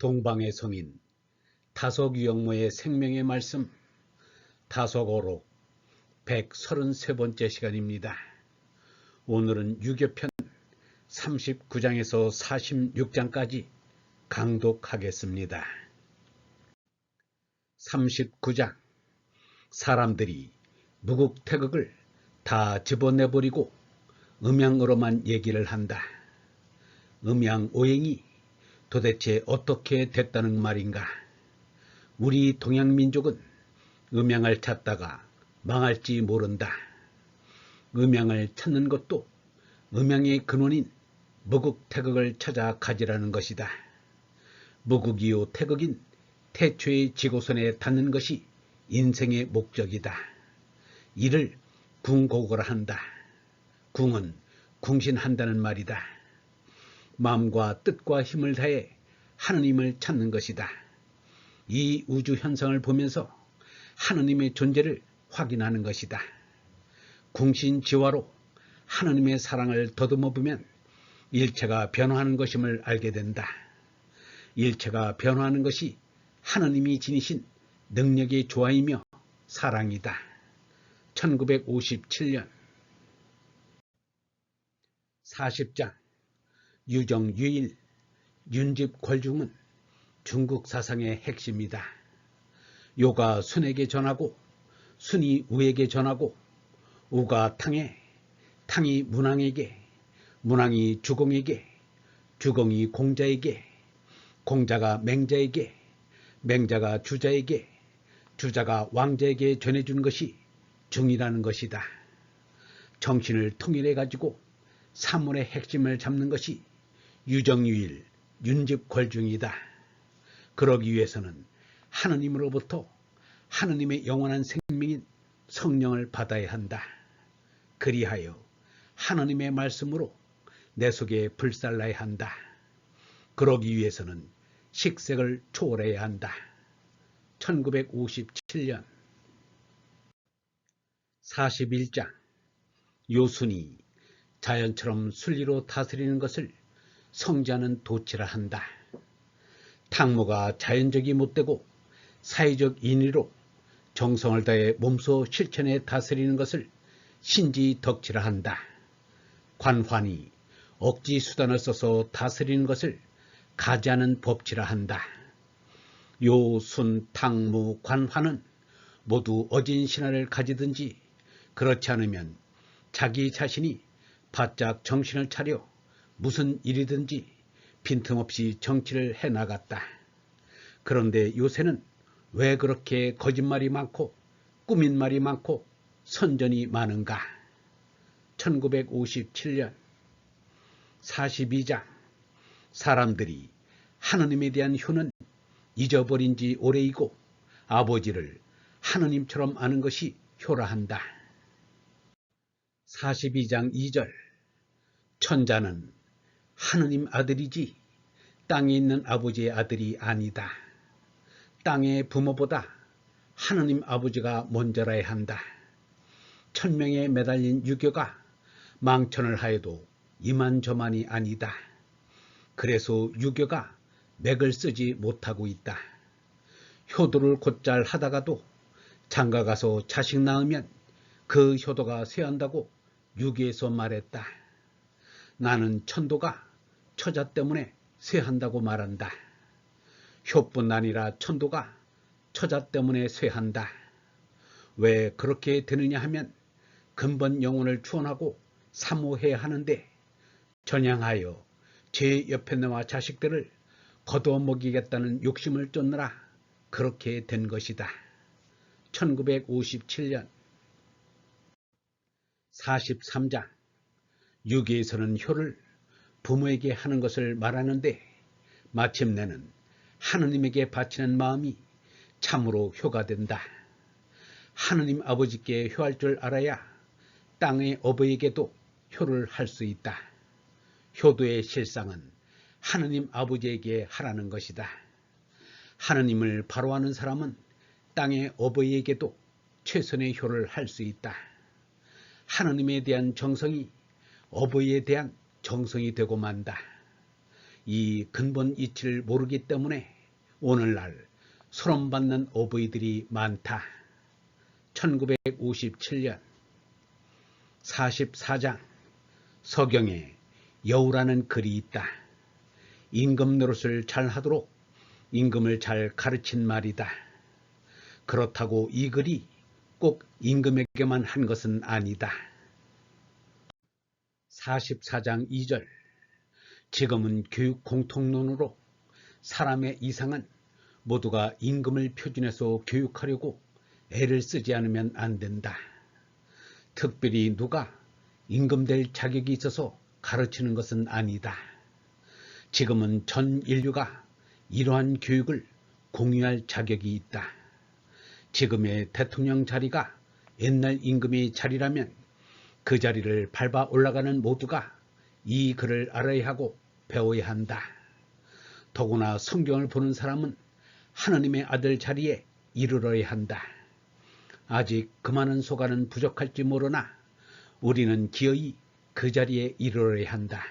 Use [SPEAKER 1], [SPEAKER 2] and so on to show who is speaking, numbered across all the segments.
[SPEAKER 1] 동방의 성인 다속유영모의 생명의 말씀 다속어록 133번째 시간입니다. 오늘은 유교편 39장에서 46장까지 강독하겠습니다. 39장 사람들이 무국태극을 다 집어내버리고 음양으로만 얘기를 한다. 음양오행이 도대체 어떻게 됐다는 말인가? 우리 동양민족은 음양을 찾다가 망할지 모른다. 음양을 찾는 것도 음양의 근원인 무국태극을 찾아 가지라는 것이다. 무국이요 태극인 태초의 지고선에 닿는 것이 인생의 목적이다. 이를 궁고고라 한다. 궁은 궁신한다는 말이다. 마음과 뜻과 힘을 다해 하느님을 찾는 것이다. 이 우주 현상을 보면서 하느님의 존재를 확인하는 것이다. 궁신지화로 하느님의 사랑을 더듬어 보면 일체가 변화하는 것임을 알게 된다. 일체가 변화하는 것이 하느님이 지니신 능력의 조화이며 사랑이다. 1957년 40장 유정유일 윤집궐중은 중국 사상의 핵심이다. 요가 순에게 전하고 순이 우에게 전하고 우가 탕에, 탕이 문왕에게, 문왕이 주공에게, 주공이 공자에게, 공자가 맹자에게, 맹자가 주자에게, 주자가 왕자에게 전해준 것이 중이라는 것이다. 정신을 통일해 가지고 사물의 핵심을 잡는 것이 유정유일 윤집궐중이다. 그러기 위해서는 하느님으로부터 하느님의 영원한 생명인 성령을 받아야 한다. 그리하여 하느님의 말씀으로 내 속에 불살라야 한다. 그러기 위해서는 식색을 초월해야 한다. 1957년 41장 요순이 자연처럼 순리로 다스리는 것을 성자는 도치라 한다. 탕모가 자연적이 못되고 사회적 인의로 정성을 다해 몸소 실천해 다스리는 것을 신지덕치라 한다. 관환이 억지 수단을 써서 다스리는 것을 가지하는 법치라 한다. 요, 순, 탕무, 관환은 모두 어진 신화를 가지든지 그렇지 않으면 자기 자신이 바짝 정신을 차려 무슨 일이든지 빈틈없이 정치를 해나갔다. 그런데 요새는 왜 그렇게 거짓말이 많고 꾸민 말이 많고 선전이 많은가? 1957년 42장 사람들이 하느님에 대한 효는 잊어버린 지 오래이고 아버지를 하느님처럼 아는 것이 효라 한다. 42장 2절 천자는 하느님 아들이지 땅에 있는 아버지의 아들이 아니다. 땅의 부모보다 하느님 아버지가 먼저라야 한다. 천명에 매달린 유교가 망천을 하여도 이만저만이 아니다. 그래서 유교가 맥을 쓰지 못하고 있다. 효도를 곧잘 하다가도 장가가서 자식 낳으면 그 효도가 쇠한다고 유교에서 말했다. 나는 천도가 처자 때문에 쇠한다고 말한다. 효뿐 아니라 천도가 처자 때문에 쇠한다. 왜 그렇게 되느냐 하면 근본 영혼을 추원하고 사모해야 하는데 전향하여 제 옆에 나와 자식들을 거두어 먹이겠다는 욕심을 쫓느라 그렇게 된 것이다. 1957년 43장 유교에서는 효를 부모에게 하는 것을 말하는데 마침내는 하느님에게 바치는 마음이 참으로 효가 된다. 하느님 아버지께 효할 줄 알아야 땅의 어버이에게도 효를 할 수 있다. 효도의 실상은 하느님 아버지에게 하라는 것이다. 하느님을 바로 아는 사람은 땅의 어버이에게도 최선의 효를 할 수 있다. 하느님에 대한 정성이 어버이에 대한 정성이 되고 만다. 이 근본 이치를 모르기 때문에 오늘날 소름받는 어버이들이 많다. 1957년 44장 서경에 여우라는 글이 있다. 임금 노릇을 잘 하도록 임금을 잘 가르친 말이다. 그렇다고 이 글이 꼭 임금에게만 한 것은 아니다. 44장 2절 지금은 교육 공통론으로 사람의 이상은 모두가 임금을 표준해서 교육하려고 애를 쓰지 않으면 안 된다. 특별히 누가 임금 될 자격이 있어서 가르치는 것은 아니다. 지금은 전 인류가 이러한 교육을 공유할 자격이 있다. 지금의 대통령 자리가 옛날 임금의 자리라면 그 자리를 밟아 올라가는 모두가 이 글을 알아야 하고 배워야 한다. 더구나 성경을 보는 사람은 하나님의 아들 자리에 이르러야 한다. 아직 그 많은 소가는 부족할지 모르나 우리는 기어이 그 자리에 이르러야 한다.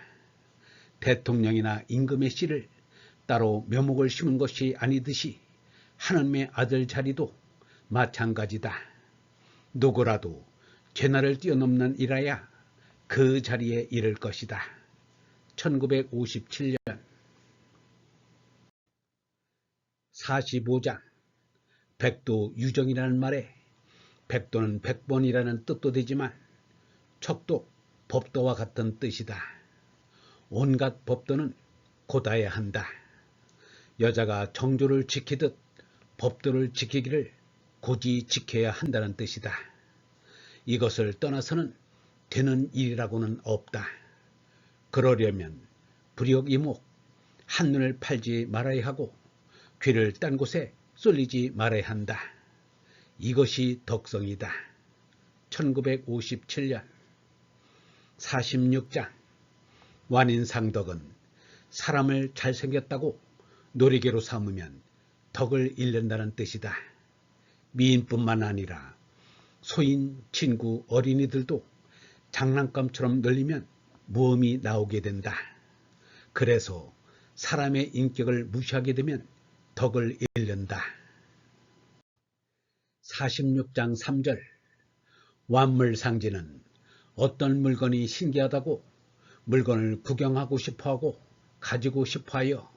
[SPEAKER 1] 대통령이나 임금의 씨를 따로 묘목을 심은 것이 아니듯이 하나님의 아들 자리도 마찬가지다. 누구라도 죄나를 뛰어넘는 이라야 그 자리에 이를 것이다. 1957년 45장 백도 유정이라는 말에 백도는 100번이라는 뜻도 되지만 척도 법도와 같은 뜻이다. 온갖 법도는 곧아야 한다. 여자가 정조를 지키듯 법도를 지키기를 곧이 지켜야 한다는 뜻이다. 이것을 떠나서는 되는 일이라고는 없다. 그러려면 불역이목 한눈을 팔지 말아야 하고 귀를 딴 곳에 쏠리지 말아야 한다. 이것이 덕성이다. 1957년 46장 완인상덕은 사람을 잘생겼다고 노리개로 삼으면 덕을 잃는다는 뜻이다. 미인뿐만 아니라 소인, 친구, 어린이들도 장난감처럼 놀리면 모험이 나오게 된다. 그래서 사람의 인격을 무시하게 되면 덕을 잃는다. 46장 3절 완물상지는 어떤 물건이 신기하다고 물건을 구경하고 싶어하고 가지고 싶어하여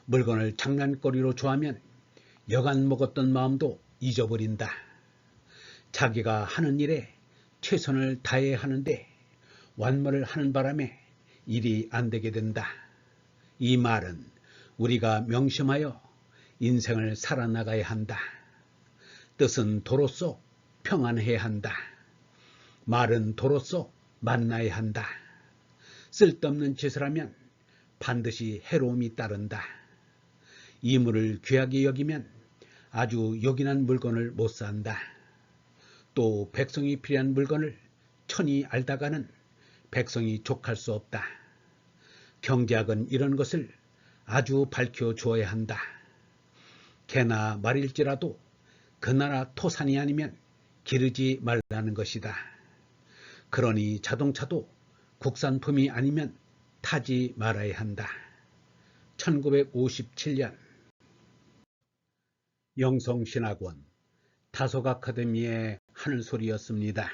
[SPEAKER 1] 물건을 장난거리로 좋아하면 여간 먹었던 마음도 잊어버린다. 자기가 하는 일에 최선을 다해야 하는데 완물을 하는 바람에 일이 안 되게 된다. 이 말은 우리가 명심하여 인생을 살아나가야 한다. 뜻은 도로서 평안해야 한다. 말은 도로서 만나야 한다. 쓸데없는 짓을 하면 반드시 해로움이 따른다. 이물을 귀하게 여기면 아주 요긴한 물건을 못 산다. 또 백성이 필요한 물건을 천히 알다가는 백성이 족할 수 없다. 경제학은 이런 것을 아주 밝혀 주어야 한다. 개나 말일지라도 그 나라 토산이 아니면 기르지 말라는 것이다. 그러니 자동차도 국산품이 아니면 타지 말아야 한다. 1957년 영성신학원 다속 아카데미의 하는 소리였습니다.